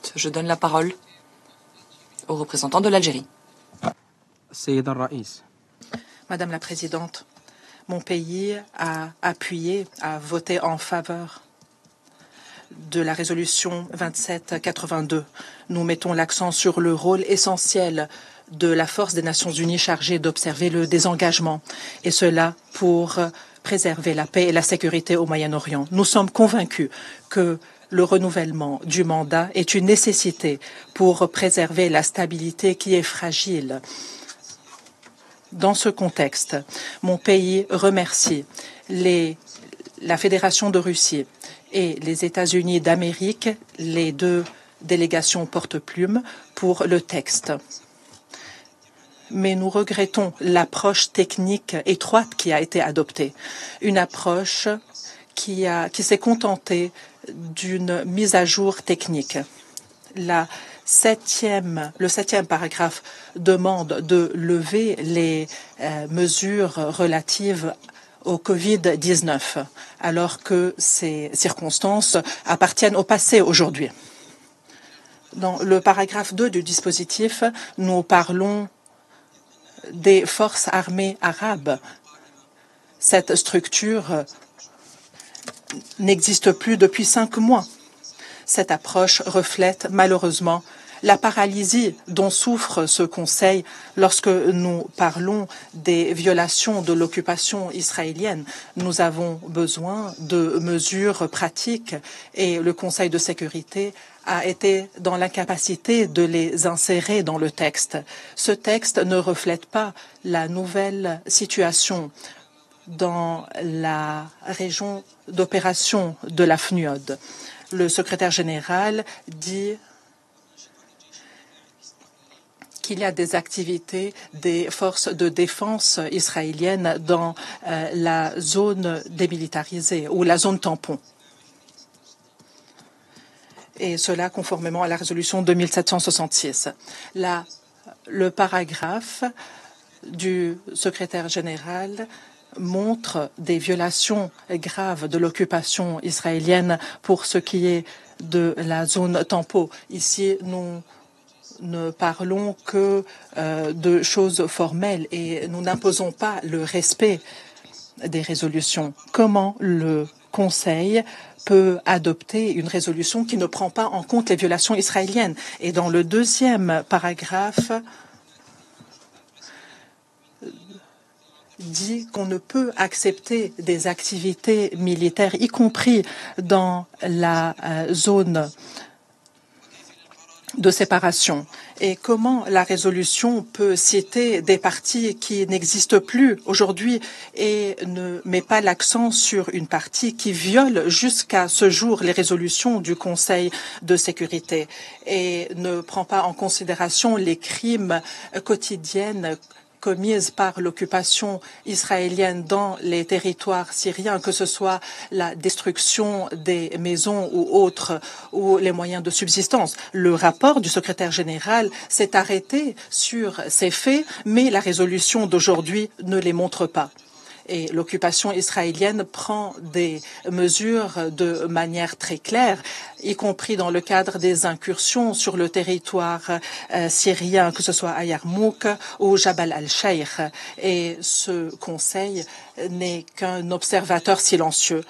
minutes. Je donne la parole au représentant de l'Algérie. Madame la Présidente, mon pays a appuyé, a voté en faveur de la résolution 2782. Nous mettons l'accent sur le rôle essentiel de la force des Nations Unies chargée d'observer le désengagement, et cela pour préserver la paix et la sécurité au Moyen-Orient. Nous sommes convaincus que le renouvellement du mandat est une nécessité pour préserver la stabilité qui est fragile. Dans ce contexte, mon pays remercie la Fédération de Russie et les États-Unis d'Amérique, les deux délégations porte-plume, pour le texte. Mais nous regrettons l'approche technique étroite qui a été adoptée, une approche qui s'est contentée d'une mise à jour technique. Le septième paragraphe demande de lever les mesures relatives au Covid-19, alors que ces circonstances appartiennent au passé aujourd'hui. Dans le paragraphe 2 du dispositif, nous parlons des forces armées arabes. Cette structure n'existe plus depuis 5 mois. Cette approche reflète malheureusement la paralysie dont souffre ce Conseil lorsque nous parlons des violations de l'occupation israélienne. Nous avons besoin de mesures pratiques et le Conseil de sécurité a été dans l'incapacité de les insérer dans le texte. Ce texte ne reflète pas la nouvelle situation dans la région d'opération de la FNUOD. Le secrétaire général dit qu'il y a des activités des forces de défense israéliennes dans la zone démilitarisée ou la zone tampon. Et cela conformément à la résolution 2766. Le paragraphe du secrétaire général montre des violations graves de l'occupation israélienne pour ce qui est de la zone tampon. Ici, nous ne parlons que de choses formelles et nous n'imposons pas le respect des résolutions. Comment le Conseil peut adopter une résolution qui ne prend pas en compte les violations israéliennes? Et dans le deuxième paragraphe, dit qu'on ne peut accepter des activités militaires, y compris dans la zone de séparation. Et comment la résolution peut citer des parties qui n'existent plus aujourd'hui et ne met pas l'accent sur une partie qui viole jusqu'à ce jour les résolutions du Conseil de sécurité et ne prend pas en considération les crimes quotidiens commises par l'occupation israélienne dans les territoires syriens, que ce soit la destruction des maisons ou autres, ou les moyens de subsistance. Le rapport du secrétaire général s'est arrêté sur ces faits, mais la résolution d'aujourd'hui ne les montre pas. Et l'occupation israélienne prend des mesures de manière très claire, y compris dans le cadre des incursions sur le territoire syrien, que ce soit à Yarmouk ou Jabal al-Sheikh. Et ce Conseil n'est qu'un observateur silencieux.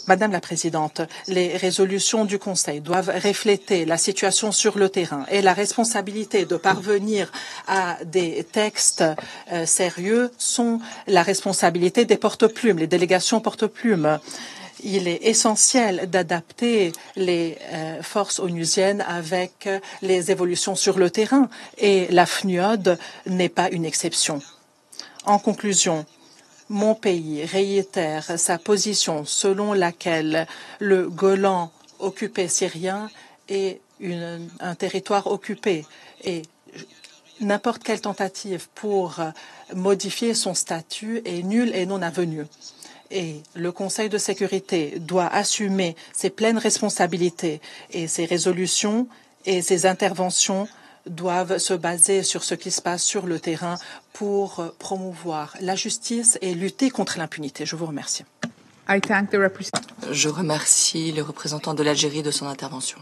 Madame la Présidente, les résolutions du Conseil doivent refléter la situation sur le terrain et la responsabilité de parvenir à des textes sérieux sont la responsabilité des porte-plumes, les délégations porte-plumes. Il est essentiel d'adapter les forces onusiennes avec les évolutions sur le terrain et la FNUOD n'est pas une exception. En conclusion, mon pays réitère sa position selon laquelle le Golan occupé syrien est un territoire occupé et n'importe quelle tentative pour modifier son statut est nulle et non avenue. Et le Conseil de sécurité doit assumer ses pleines responsabilités et ses résolutions et ses interventions doivent se baser sur ce qui se passe sur le terrain pour promouvoir la justice et lutter contre l'impunité. Je vous remercie. Je remercie le représentant de l'Algérie de son intervention.